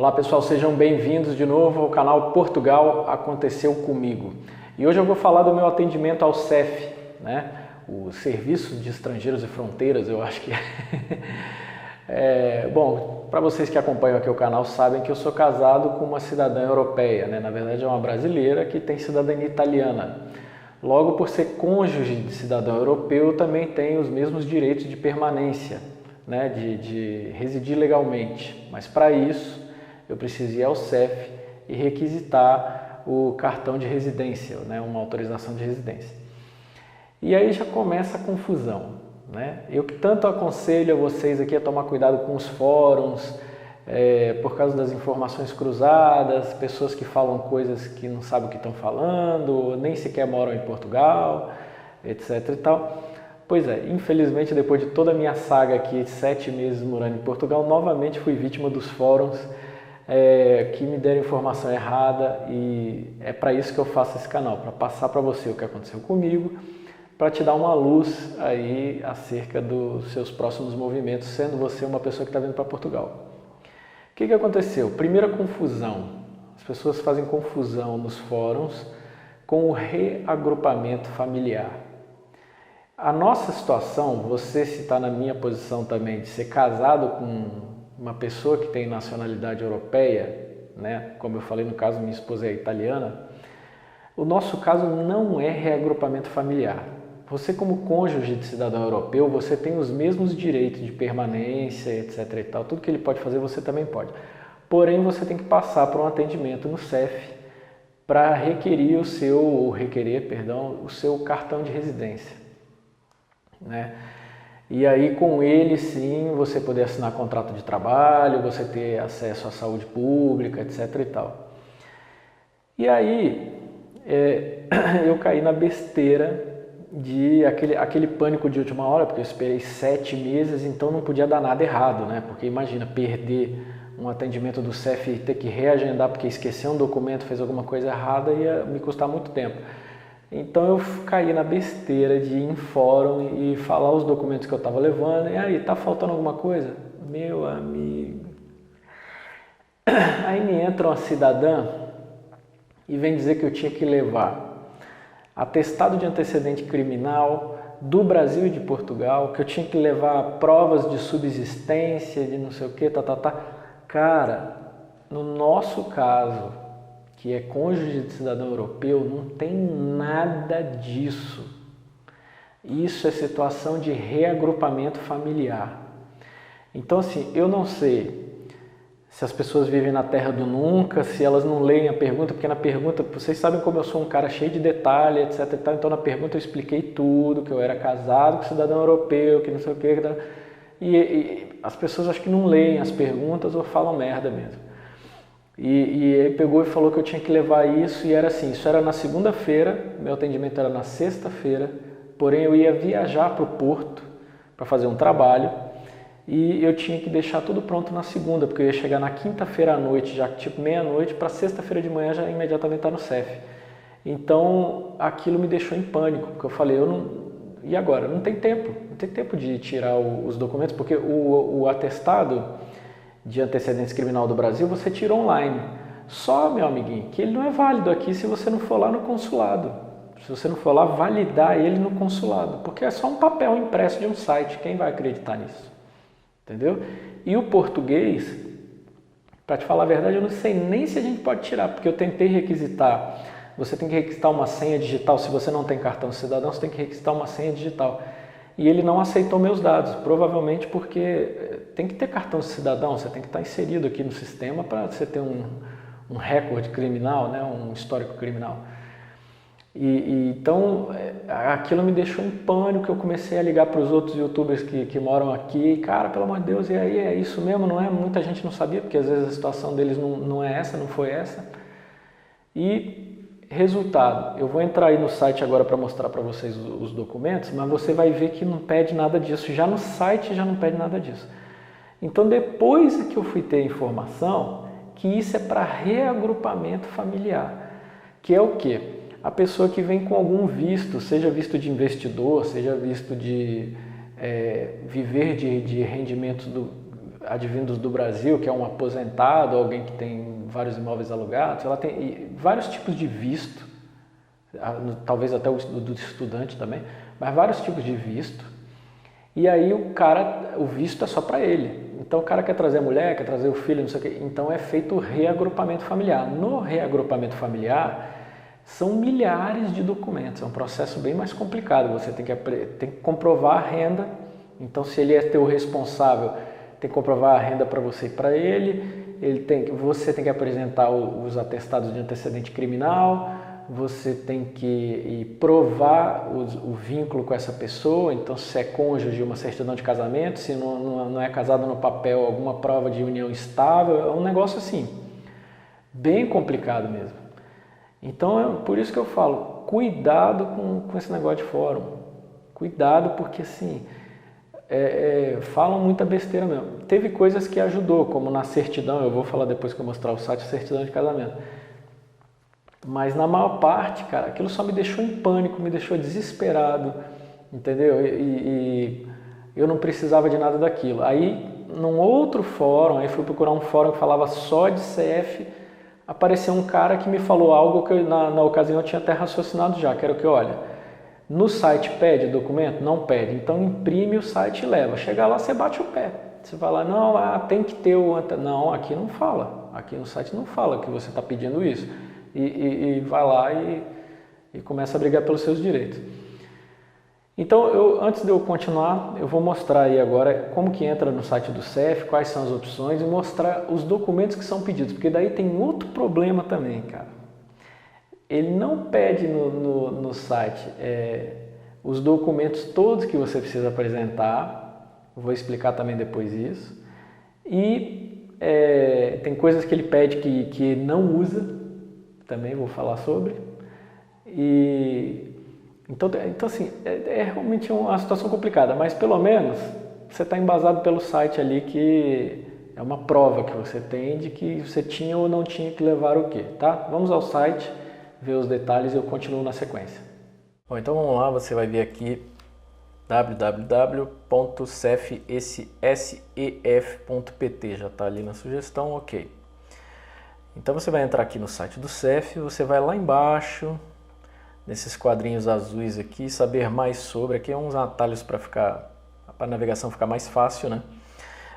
Olá pessoal, sejam bem-vindos de novo ao canal Portugal Aconteceu Comigo. E hoje eu vou falar do meu atendimento ao CEF, né? O Serviço de Estrangeiros e Fronteiras, eu acho que bom, para vocês que acompanham aqui o canal sabem que eu sou casado com uma cidadã europeia, né? Na verdade é uma brasileira que tem cidadania italiana. Logo, por ser cônjuge de cidadão europeu, também tem os mesmos direitos de permanência, né? de residir legalmente. Mas para isso eu preciso ir ao CEF e requisitar o cartão de residência, né? Uma autorização de residência. E aí já começa a confusão, né? Eu que tanto aconselho a vocês aqui a tomar cuidado com os fóruns, por causa das informações cruzadas, pessoas que falam coisas que não sabem o que estão falando, nem sequer moram em Portugal, etc e tal. Pois é, infelizmente depois de toda a minha saga aqui de 7 meses morando em Portugal, novamente fui vítima dos fóruns que me deram informação errada, e é para isso que eu faço esse canal, para passar para você o que aconteceu comigo, para te dar uma luz aí acerca dos seus próximos movimentos, sendo você uma pessoa que está vindo para Portugal. O que aconteceu? Primeira confusão, as pessoas fazem confusão nos fóruns com o reagrupamento familiar. A nossa situação, você se está na minha posição também de ser casado com uma pessoa que tem nacionalidade europeia, né? Como eu falei, no caso minha esposa é italiana, o nosso caso não é reagrupamento familiar. Você, como cônjuge de cidadão europeu, você tem os mesmos direitos de permanência, etc e tal. Tudo que ele pode fazer, você também pode. Porém, você tem que passar por um atendimento no CEF para requerer o seu cartão de residência, né? E aí, com ele, sim, você poder assinar contrato de trabalho, você ter acesso à saúde pública, etc e tal. E aí, eu caí na besteira de aquele pânico de última hora, porque eu esperei 7 meses, então não podia dar nada errado, né? Porque imagina, perder um atendimento do CEF e ter que reagendar porque esqueceu um documento, fez alguma coisa errada, ia me custar muito tempo. Então eu caí na besteira de ir em fórum e falar os documentos que eu estava levando, e aí, tá faltando alguma coisa? Meu amigo... Aí me entra uma cidadã e vem dizer que eu tinha que levar atestado de antecedente criminal do Brasil e de Portugal, que eu tinha que levar provas de subsistência, de não sei o que, Cara, no nosso caso, que é cônjuge de cidadão europeu, não tem nada disso. Isso é situação de reagrupamento familiar. Então, assim, eu não sei se as pessoas vivem na terra do nunca, se elas não leem a pergunta, porque na pergunta, vocês sabem como eu sou um cara cheio de detalhe, etc. Então na pergunta eu expliquei tudo, que eu era casado com cidadão europeu, que não sei o que. E as pessoas acho que não leem as perguntas ou falam merda mesmo. E ele pegou e falou que eu tinha que levar isso, e era assim, isso era na segunda-feira, meu atendimento era na sexta-feira, porém eu ia viajar para o Porto para fazer um trabalho, e eu tinha que deixar tudo pronto na segunda, porque eu ia chegar na quinta-feira à noite, já tipo meia-noite, para sexta-feira de manhã já imediatamente estar no CEF. Então aquilo me deixou em pânico, porque eu falei, e agora? Não tem tempo de tirar os documentos, porque o atestado de antecedentes criminal do Brasil você tira online. Só, meu amiguinho, que ele não é válido aqui se você não for lá no consulado. Se você não for lá validar ele no consulado, porque é só um papel impresso de um site, quem vai acreditar nisso? Entendeu? E o português, para te falar a verdade, eu não sei nem se a gente pode tirar, porque eu tentei requisitar. Você tem que requisitar uma senha digital, se você não tem cartão cidadão, você tem que requisitar uma senha digital. E ele não aceitou meus dados, provavelmente porque tem que ter cartão cidadão, você tem que estar inserido aqui no sistema para você ter um recorde criminal, né? Um histórico criminal. Então aquilo me deixou em pânico, eu comecei a ligar para os outros youtubers que moram aqui, cara, pelo amor de Deus, e aí, é isso mesmo, não é? Muita gente não sabia, porque às vezes a situação deles não é essa, não foi essa. E resultado, eu vou entrar aí no site agora para mostrar para vocês os documentos, mas você vai ver que não pede nada disso, já no site já não pede nada disso. Então depois que eu fui ter informação que isso é para reagrupamento familiar, que é o quê? A pessoa que vem com algum visto, seja visto de investidor, seja visto de viver de rendimentos advindos do Brasil, que é um aposentado, alguém que tem vários imóveis alugados, ela tem vários tipos de visto, talvez até o do estudante também, mas vários tipos de visto. E aí o visto é só para ele. Então o cara quer trazer a mulher, quer trazer o filho, não sei o quê. Então é feito o reagrupamento familiar. No reagrupamento familiar são milhares de documentos, é um processo bem mais complicado. Você tem que comprovar a renda. Então se ele é teu responsável, tem que comprovar a renda para você e para ele. Você tem que apresentar os atestados de antecedente criminal. Você tem que provar o vínculo com essa pessoa, então se é cônjuge, uma certidão de casamento, se não é casado no papel, alguma prova de união estável, é um negócio assim, bem complicado mesmo. Então é por isso que eu falo, cuidado com esse negócio de fórum, cuidado porque assim, falam muita besteira mesmo. Teve coisas que ajudou, como na certidão, eu vou falar depois que eu mostrar o site, certidão de casamento. Mas na maior parte, cara, aquilo só me deixou em pânico, me deixou desesperado, entendeu? E eu não precisava de nada daquilo. Aí, num outro fórum, aí fui procurar um fórum que falava só de CF, apareceu um cara que me falou algo que na ocasião eu tinha até raciocinado já, que era o que, olha, no site pede documento? Não pede, então imprime o site e leva. Chegar lá, você bate o pé. Você vai lá, não, tem que ter o... Não, aqui não fala, aqui no site não fala que você está pedindo isso. E vai lá e começa a brigar pelos seus direitos. Então, antes de eu continuar, eu vou mostrar aí agora como que entra no site do CEF, quais são as opções e mostrar os documentos que são pedidos, porque daí tem outro problema também, cara. Ele não pede no site os documentos todos que você precisa apresentar, eu vou explicar também depois isso, e tem coisas que ele pede que não usa, também vou falar sobre. Então assim, realmente uma situação complicada, mas pelo menos você está embasado pelo site ali que é uma prova que você tem de que você tinha ou não tinha que levar o quê, tá? Vamos ao site, ver os detalhes e eu continuo na sequência. Bom, então vamos lá, você vai ver aqui www.cefsef.pt, já está ali na sugestão, ok. Então você vai entrar aqui no site do CEF, você vai lá embaixo, nesses quadrinhos azuis aqui, saber mais sobre, aqui é uns atalhos para a navegação ficar mais fácil, né?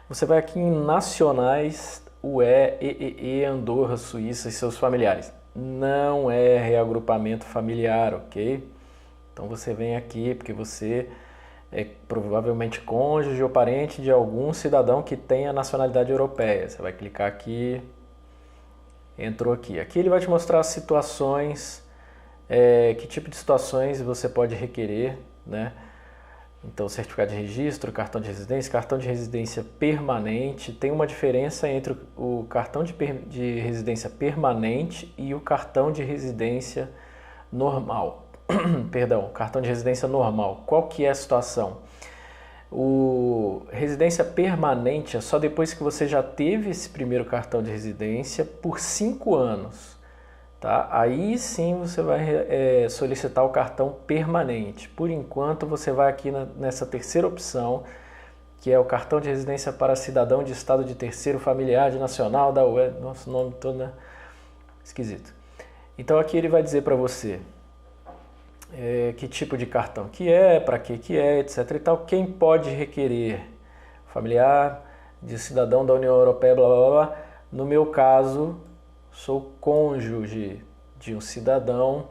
Você vai aqui em Nacionais, UE, EEE, Andorra, Suíça e seus familiares. Não é reagrupamento familiar, ok? Então você vem aqui porque você é provavelmente cônjuge ou parente de algum cidadão que tenha nacionalidade europeia. Você vai clicar aqui, entrou aqui. Aqui ele vai te mostrar as situações, que tipo de situações você pode requerer, né? Então, certificado de registro, cartão de residência permanente. Tem uma diferença entre o cartão de residência permanente e o cartão de residência normal. Perdão, cartão de residência normal. Qual que é a situação? O residência permanente é só depois que você já teve esse primeiro cartão de residência por 5 anos. Tá? Aí sim você vai solicitar o cartão permanente. Por enquanto você vai aqui nessa terceira opção, que é o cartão de residência para cidadão de estado de terceiro familiar, de nacional, da UE, nosso nome todo esquisito. Então aqui ele vai dizer para você que tipo de cartão que é, para que é, etc. e tal, quem pode requerer, familiar, de cidadão da União Europeia, blá blá blá. No meu caso, sou cônjuge de um cidadão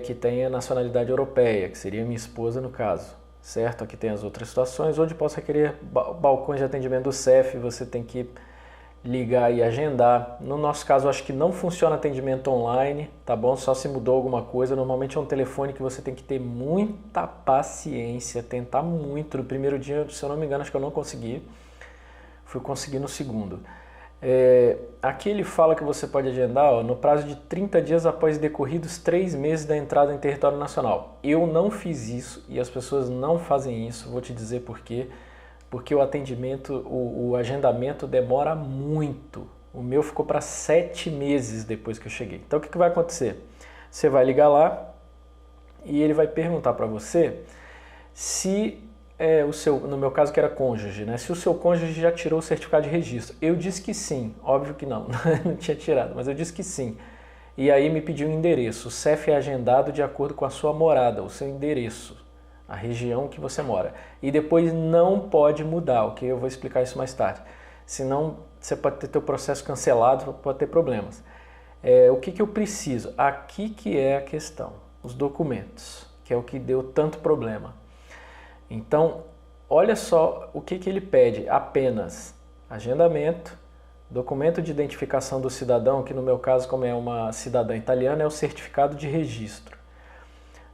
que tenha nacionalidade europeia, que seria minha esposa no caso, certo? Aqui tem as outras situações, onde posso requerer balcões de atendimento do CEF, você tem que ligar e agendar. No nosso caso, acho que não funciona atendimento online, tá bom? Só se mudou alguma coisa, normalmente é um telefone que você tem que ter muita paciência, tentar muito. No primeiro dia, se eu não me engano, acho que eu não consegui, fui conseguir no segundo. Aqui ele fala que você pode agendar no prazo de 30 dias após decorridos 3 meses da entrada em território nacional. Eu não fiz isso e as pessoas não fazem isso, vou te dizer por quê. Porque o atendimento, o agendamento demora muito. O meu ficou para 7 meses depois que eu cheguei. Então o que vai acontecer? Você vai ligar lá e ele vai perguntar para você se no meu caso que era cônjuge, né? Se o seu cônjuge já tirou o certificado de registro. Eu disse que sim, óbvio que não, não tinha tirado, mas eu disse que sim. E aí me pediu um endereço. O CEF é agendado de acordo com a sua morada, o seu endereço, a região que você mora. E depois não pode mudar, ok? Eu vou explicar isso mais tarde. Senão você pode ter teu processo cancelado, pode ter problemas. O que eu preciso? Aqui que é a questão, os documentos, que é o que deu tanto problema. Então, olha só o que ele pede, apenas agendamento, documento de identificação do cidadão, que no meu caso, como é uma cidadã italiana, é o certificado de registro.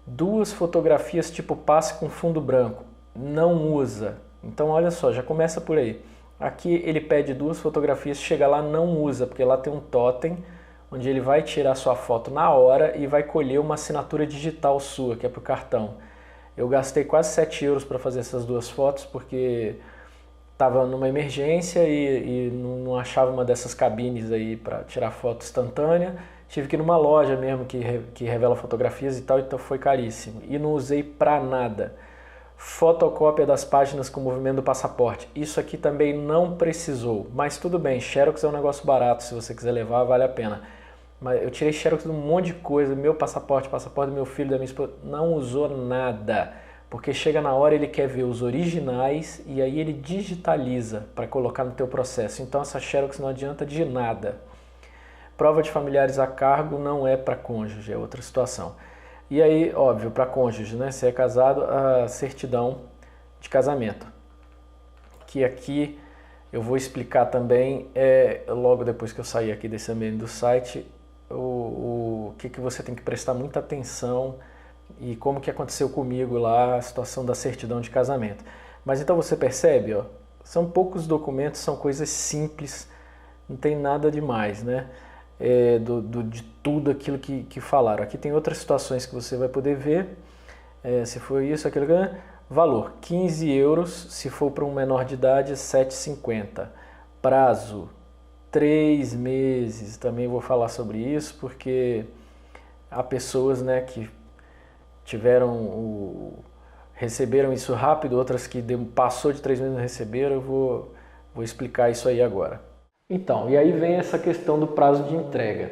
2 fotografias tipo passe com fundo branco, não usa. Então, olha só, já começa por aí. Aqui ele pede 2 fotografias, chega lá, não usa, porque lá tem um totem, onde ele vai tirar sua foto na hora e vai colher uma assinatura digital sua, que é para o cartão. Eu gastei quase 7 euros para fazer essas 2 fotos, porque estava numa emergência e não achava uma dessas cabines aí para tirar foto instantânea. Tive que ir numa loja mesmo que revela fotografias e tal, então foi caríssimo. E não usei para nada. Fotocópia das páginas com o movimento do passaporte. Isso aqui também não precisou, mas tudo bem, Xerox é um negócio barato, se você quiser levar vale a pena. Mas eu tirei Xerox de um monte de coisa, meu passaporte, passaporte do meu filho, da minha esposa, não usou nada. Porque chega na hora ele quer ver os originais e aí ele digitaliza para colocar no teu processo. Então essa Xerox não adianta de nada. Prova de familiares a cargo não é para cônjuge, é outra situação. E aí, óbvio, para cônjuge, né? Se é casado, a certidão de casamento. Que aqui eu vou explicar também, logo depois que eu sair aqui desse ambiente do site, o que você tem que prestar muita atenção e como que aconteceu comigo lá a situação da certidão de casamento. Mas então você percebe, ó, são poucos documentos, são coisas simples, não tem nada demais, né? De tudo aquilo que falaram. Aqui tem outras situações que você vai poder ver, se for isso, aquilo, valor 15 euros, se for para um menor de idade 7,50, prazo 3 meses, também vou falar sobre isso, porque há pessoas, né, que receberam isso rápido, outras que passou de 3 meses e não receberam, eu vou explicar isso aí agora. Então, e aí vem essa questão do prazo de entrega,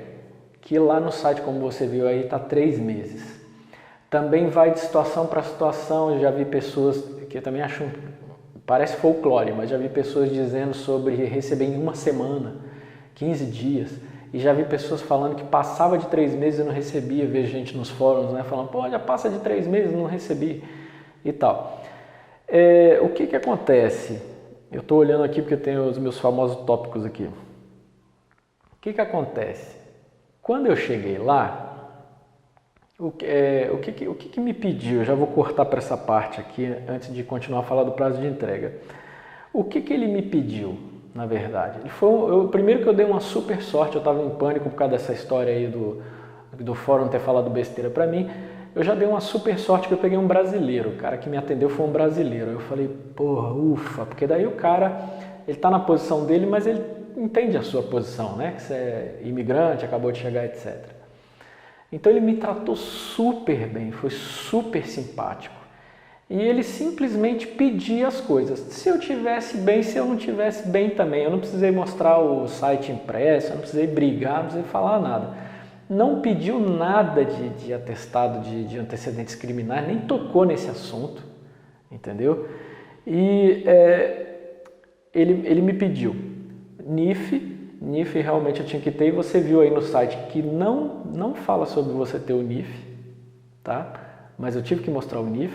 que lá no site, como você viu aí, está 3 meses. Também vai de situação para situação, eu já vi pessoas, que eu também acho, parece folclore, mas já vi pessoas dizendo sobre receber em 1 semana, 15 dias, e já vi pessoas falando que passava de 3 meses e não recebia, vejo gente nos fóruns, né, falando, pô, já passa de 3 meses e não recebi, e tal. O que acontece? Eu estou olhando aqui porque eu tenho os meus famosos tópicos aqui. O que acontece? Quando eu cheguei lá, o que me pediu? Eu já vou cortar para essa parte aqui antes de continuar a falar do prazo de entrega. O que ele me pediu, na verdade? Primeiro que eu dei uma super sorte, eu estava em pânico por causa dessa história aí do fórum ter falado besteira para mim. Eu já dei uma super sorte que eu peguei um brasileiro, o cara que me atendeu foi um brasileiro. Eu falei, porra, ufa, porque daí o cara, ele tá na posição dele, mas ele entende a sua posição, né? Que você é imigrante, acabou de chegar, etc. Então ele me tratou super bem, foi super simpático. E ele simplesmente pedia as coisas. Se eu tivesse bem, se eu não tivesse bem também. Eu não precisei mostrar o site impresso, eu não precisei brigar, não precisei falar nada. Não pediu nada de atestado de antecedentes criminais, nem tocou nesse assunto, entendeu? E ele me pediu NIF realmente eu tinha que ter, e você viu aí no site que não fala sobre você ter o NIF, tá? Mas eu tive que mostrar o NIF.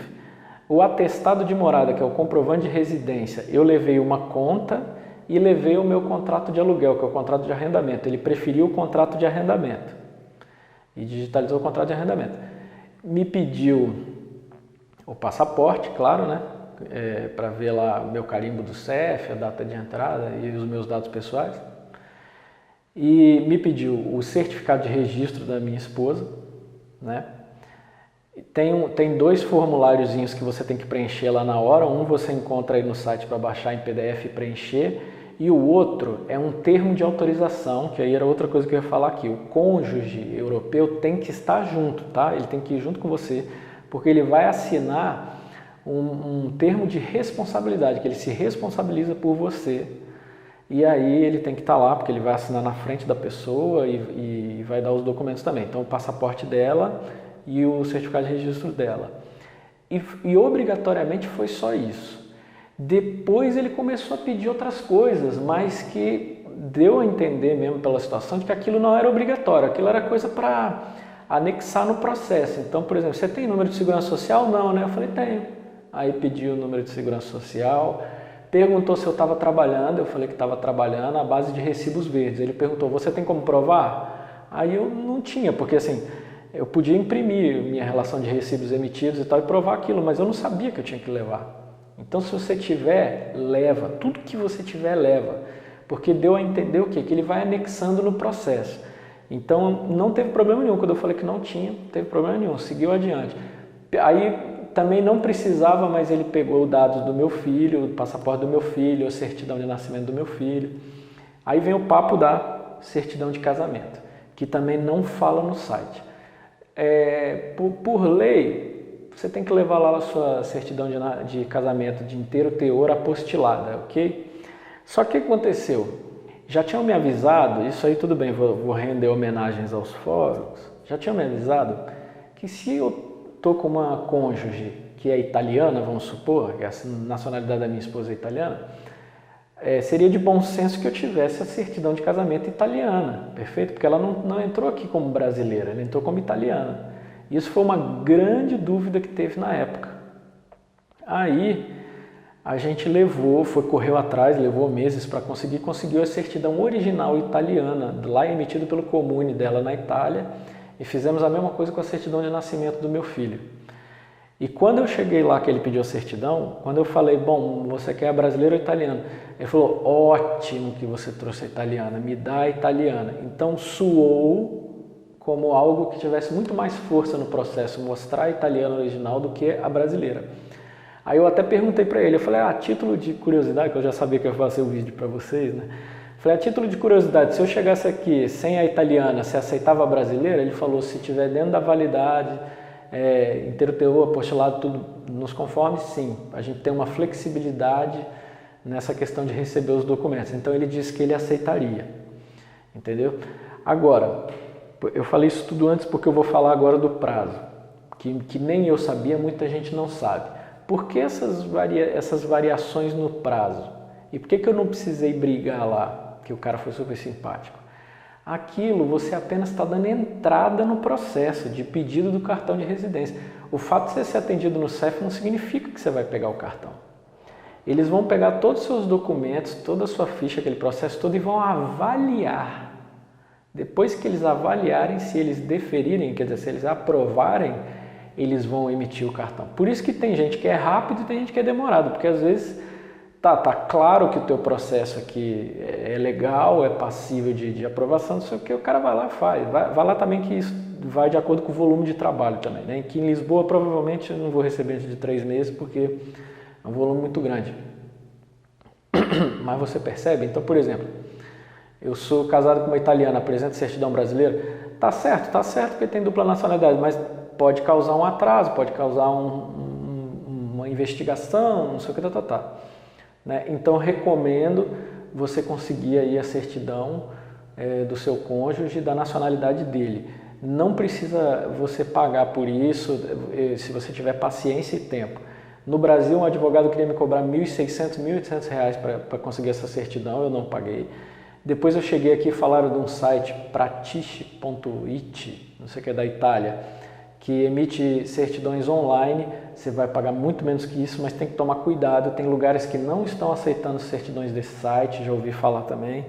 O atestado de morada, que é o comprovante de residência, eu levei uma conta e levei o meu contrato de aluguel, que é o contrato de arrendamento. Ele preferiu o contrato de arrendamento e digitalizou o contrato de arrendamento. Me pediu o passaporte, claro, né? Para ver lá o meu carimbo do CEF, a data de entrada e os meus dados pessoais. E me pediu o certificado de registro da minha esposa, né? Tem 2 formuláriozinhos que você tem que preencher lá na hora. Um você encontra aí no site para baixar em PDF e preencher. E o outro é um termo de autorização, que aí era outra coisa que eu ia falar aqui. O cônjuge europeu tem que estar junto, tá? Ele tem que ir junto com você, porque ele vai assinar um termo de responsabilidade, que ele se responsabiliza por você. E aí ele tem que estar lá, porque ele vai assinar na frente da pessoa e vai dar os documentos também. Então o passaporte dela e o certificado de registro dela. E obrigatoriamente foi só isso. Depois ele começou a pedir outras coisas, mas que deu a entender mesmo pela situação de que aquilo não era obrigatório, aquilo era coisa para anexar no processo. Então, por exemplo, você tem número de segurança social? Não, né? Eu falei, tenho. Aí pediu o número de segurança social, perguntou se eu estava trabalhando, eu falei que estava trabalhando à base de recibos verdes. Ele perguntou, você tem como provar? Aí eu não tinha, porque assim, eu podia imprimir minha relação de recibos emitidos e tal e provar aquilo, mas eu não sabia que eu tinha que levar. Então, se você tiver, leva. Tudo que você tiver, leva. Porque deu a entender o quê? Que ele vai anexando no processo. Então, não teve problema nenhum. Quando eu falei que não tinha, não teve problema nenhum. Seguiu adiante. Aí, também não precisava, mas ele pegou os dados do meu filho, o passaporte do meu filho, a certidão de nascimento do meu filho. Aí vem o papo da certidão de casamento, que também não fala no site. Por lei, você tem que levar lá a sua certidão de casamento de inteiro teor apostilada, ok? Só que o que aconteceu? Já tinham me avisado, isso aí tudo bem, vou render homenagens aos fóruns, já tinham me avisado que se eu estou com uma cônjuge que é italiana, vamos supor, que a nacionalidade da minha esposa é italiana, seria de bom senso que eu tivesse a certidão de casamento italiana, perfeito? Porque ela não entrou aqui como brasileira, ela entrou como italiana. Isso foi uma grande dúvida que teve na época. Aí a gente correu atrás, levou meses para conseguiu a certidão original italiana, lá emitida pelo Comune dela na Itália, e fizemos a mesma coisa com a certidão de nascimento do meu filho. E quando eu cheguei lá que ele pediu a certidão, quando eu falei, bom, você quer a brasileira ou italiana? Ele falou, ótimo que você trouxe a italiana, me dá a italiana. Então soou como algo que tivesse muito mais força no processo, mostrar a italiana original do que a brasileira. Aí eu até perguntei para ele, eu falei, a título de curiosidade, que eu já sabia que eu ia fazer o vídeo para vocês, né? Falei, a título de curiosidade, se eu chegasse aqui sem a italiana, você aceitava a brasileira? Ele falou, se tiver dentro da validade, inteiro teor, apostolado, tudo nos conformes, sim. A gente tem uma flexibilidade nessa questão de receber os documentos. Então ele disse que ele aceitaria, entendeu? Agora, eu falei isso tudo antes porque eu vou falar agora do prazo, que nem eu sabia, muita gente não sabe. Por que essas variações no prazo? E por que eu não precisei brigar lá, que o cara foi super simpático? Aquilo você apenas está dando entrada no processo de pedido do cartão de residência. O fato de você ser atendido no CEF não significa que você vai pegar o cartão. Eles vão pegar todos os seus documentos, toda a sua ficha, aquele processo todo e vão avaliar. Depois que eles avaliarem, se eles deferirem, quer dizer, se eles aprovarem, eles vão emitir o cartão. Por isso que tem gente que é rápido e tem gente que é demorado, porque às vezes tá claro que o teu processo aqui é legal, é passível de aprovação, só que o cara vai lá e faz. Vai lá também que isso vai de acordo com o volume de trabalho também, né? Aqui em Lisboa provavelmente eu não vou receber antes de 3 meses porque é um volume muito grande. Mas você percebe? Então, por exemplo, eu sou casado com uma italiana, apresento certidão brasileira, tá certo porque tem dupla nacionalidade, mas pode causar um atraso, pode causar uma investigação, não sei o que, né? Então, recomendo você conseguir aí a certidão do seu cônjuge, da nacionalidade dele. Não precisa você pagar por isso, se você tiver paciência e tempo. No Brasil, um advogado queria me cobrar R$ 1.600, R$ 1.800 para conseguir essa certidão, eu não paguei. Depois eu cheguei aqui e falaram de um site, pratiche.it, não sei o que é da Itália, que emite certidões online. Você vai pagar muito menos que isso, mas tem que tomar cuidado. Tem lugares que não estão aceitando certidões desse site, já ouvi falar também,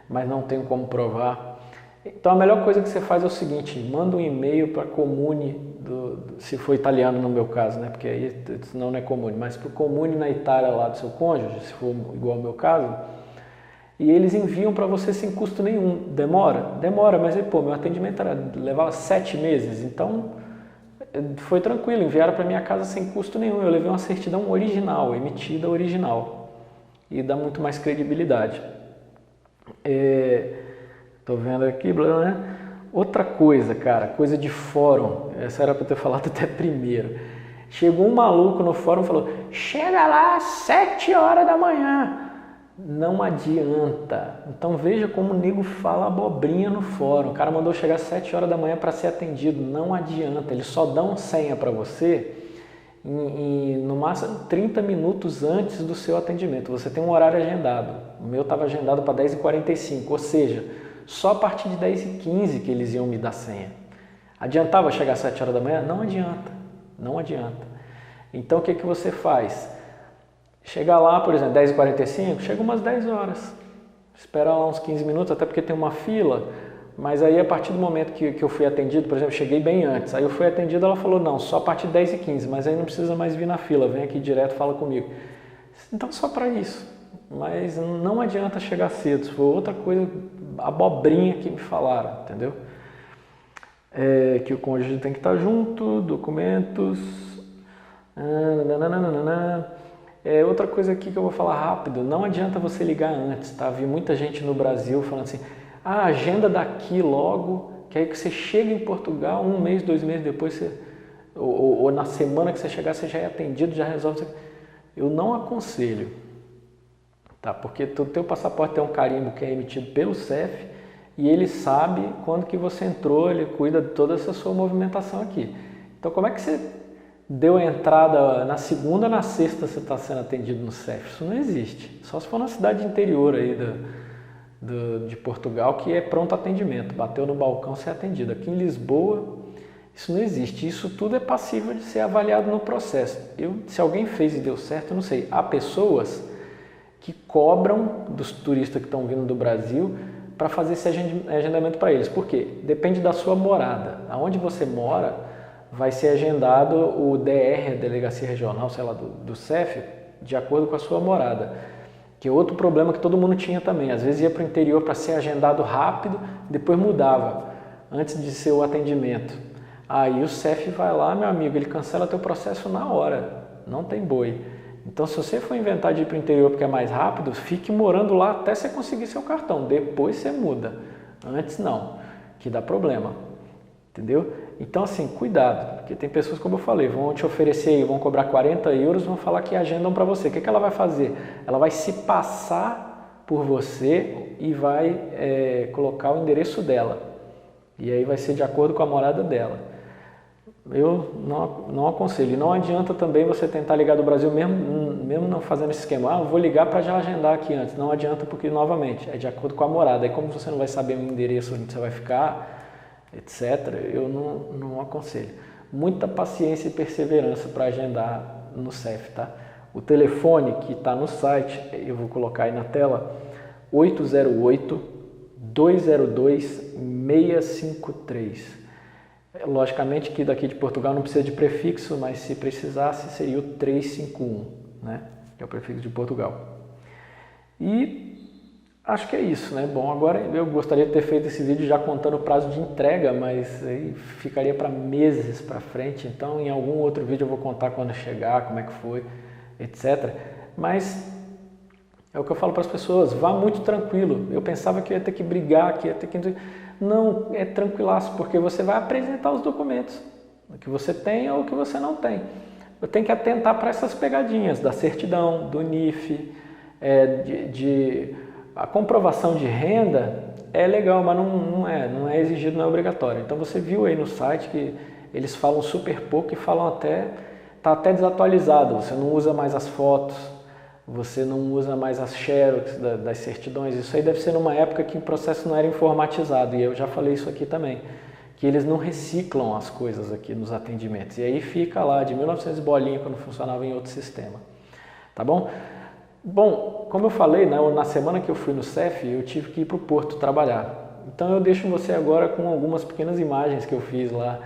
mas não tenho como provar. Então a melhor coisa que você faz é o seguinte, manda um e-mail para a Comune, se for italiano no meu caso, né? Porque aí senão não é Comune, mas para o Comune na Itália lá do seu cônjuge, se for igual ao meu caso, e eles enviam para você sem custo nenhum. Demora, mas meu atendimento levava 7 meses, então foi tranquilo, enviaram para minha casa sem custo nenhum. Eu levei uma certidão original, emitida original, e dá muito mais credibilidade. Tô vendo aqui, né? Outra coisa, cara, coisa de fórum, essa era para eu ter falado até primeiro. Chegou um maluco no fórum e falou, chega lá às 7 horas da manhã. Não adianta. Então veja como o nego fala abobrinha no fórum. O cara mandou chegar às 7 horas da manhã para ser atendido. Não adianta. Eles só dão senha para você no máximo 30 minutos antes do seu atendimento. Você tem um horário agendado. O meu estava agendado para 10h45, ou seja, só a partir de 10h15 que eles iam me dar senha. Adiantava chegar às 7 horas da manhã? Não adianta. Não adianta. Então o que você faz? Chega lá, por exemplo, 10h45, chega umas 10 horas. Espera lá uns 15 minutos, até porque tem uma fila. Mas aí, a partir do momento que eu fui atendido, por exemplo, cheguei bem antes. Aí eu fui atendido, ela falou, não, só a partir de 10h15, mas aí não precisa mais vir na fila, vem aqui direto, fala comigo. Então, só para isso. Mas não adianta chegar cedo. Se for outra coisa, abobrinha que me falaram, entendeu? Que o cônjuge tem que estar junto, documentos... outra coisa aqui que eu vou falar rápido, não adianta você ligar antes, tá? Vi muita gente no Brasil falando assim, agenda daqui logo, que aí que você chega em Portugal, 1 mês, 2 meses depois, ou na semana que você chegar, você já é atendido, já resolve. Eu não aconselho, tá? Porque o teu passaporte tem um carimbo que é emitido pelo CEF e ele sabe quando que você entrou, ele cuida de toda essa sua movimentação aqui. Então, como é que você deu a entrada na segunda, na sexta você está sendo atendido no CEF? Isso não existe. Só se for na cidade interior aí de Portugal, que é pronto atendimento. Bateu no balcão, você é atendido. Aqui em Lisboa, isso não existe. Isso tudo é passível de ser avaliado no processo. Se alguém fez e deu certo, eu não sei. Há pessoas que cobram dos turistas que estão vindo do Brasil para fazer esse agendamento para eles. Por quê? Depende da sua morada. Aonde você mora, vai ser agendado o DR, a Delegacia Regional, sei lá, do CEF, de acordo com a sua morada. Que é outro problema que todo mundo tinha também. Às vezes ia para o interior para ser agendado rápido, depois mudava, antes de ser o atendimento. Aí o CEF vai lá, meu amigo, ele cancela teu processo na hora, não tem boi. Então, se você for inventar de ir para o interior porque é mais rápido, fique morando lá até você conseguir seu cartão. Depois você muda. Antes não, que dá problema. Entendeu? Então, assim, cuidado, porque tem pessoas, como eu falei, vão te oferecer aí, vão cobrar 40 euros, vão falar que agendam para você. O que ela vai fazer? Ela vai se passar por você e vai colocar o endereço dela. E aí vai ser de acordo com a morada dela. Eu não aconselho. E não adianta também você tentar ligar do Brasil, mesmo não fazendo esse esquema. Eu vou ligar para já agendar aqui antes. Não adianta porque, novamente, é de acordo com a morada. Aí como você não vai saber o endereço onde você vai ficar, etc., eu não aconselho. Muita paciência e perseverança para agendar no CEF, tá? O telefone que está no site, eu vou colocar aí na tela, 808-202-653. Logicamente que daqui de Portugal não precisa de prefixo, mas se precisasse seria o 351, né? Que é o prefixo de Portugal. E acho que é isso, né? Bom, agora eu gostaria de ter feito esse vídeo já contando o prazo de entrega, mas aí ficaria para meses para frente, então em algum outro vídeo eu vou contar quando chegar, como é que foi, etc. Mas é o que eu falo para as pessoas, vá muito tranquilo. Eu pensava que eu ia ter que brigar, que ia ter que... Não, é tranquilaço, porque você vai apresentar os documentos, o que você tem ou o que você não tem. Eu tenho que atentar para essas pegadinhas da certidão, do NIF, a comprovação de renda é legal, mas não é exigido, não é obrigatório. Então você viu aí no site que eles falam super pouco e falam está até desatualizado, você não usa mais as fotos, você não usa mais as xerox das certidões. Isso aí deve ser numa época que o processo não era informatizado, e eu já falei isso aqui também, que eles não reciclam as coisas aqui nos atendimentos. E aí fica lá de 1900 bolinha quando funcionava em outro sistema. Tá bom? Bom, como eu falei, na semana que eu fui no CEF, eu tive que ir para o Porto trabalhar. Então eu deixo você agora com algumas pequenas imagens que eu fiz lá.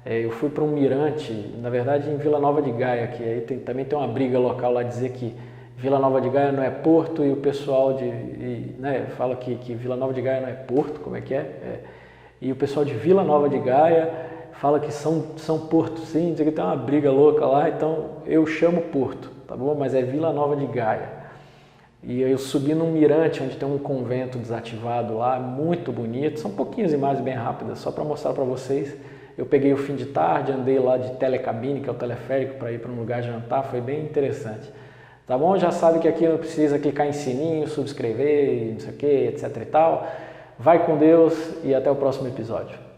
Eu fui para um mirante, na verdade em Vila Nova de Gaia, que aí também tem uma briga local lá, dizer que Vila Nova de Gaia não é Porto, e o pessoal fala que Vila Nova de Gaia não é Porto, como é que é? E o pessoal de Vila Nova de Gaia fala que são Porto, sim, diz que tem uma briga louca lá, então eu chamo Porto, tá bom? Mas é Vila Nova de Gaia. E eu subi num mirante onde tem um convento desativado lá, muito bonito, são pouquinhas imagens bem rápidas, só para mostrar para vocês. Eu peguei o fim de tarde, andei lá de telecabine, que é o teleférico, para ir para um lugar jantar, foi bem interessante. Tá bom? Já sabe que aqui não precisa clicar em sininho, subscrever, não sei o que, etc e tal. Vai com Deus e até o próximo episódio.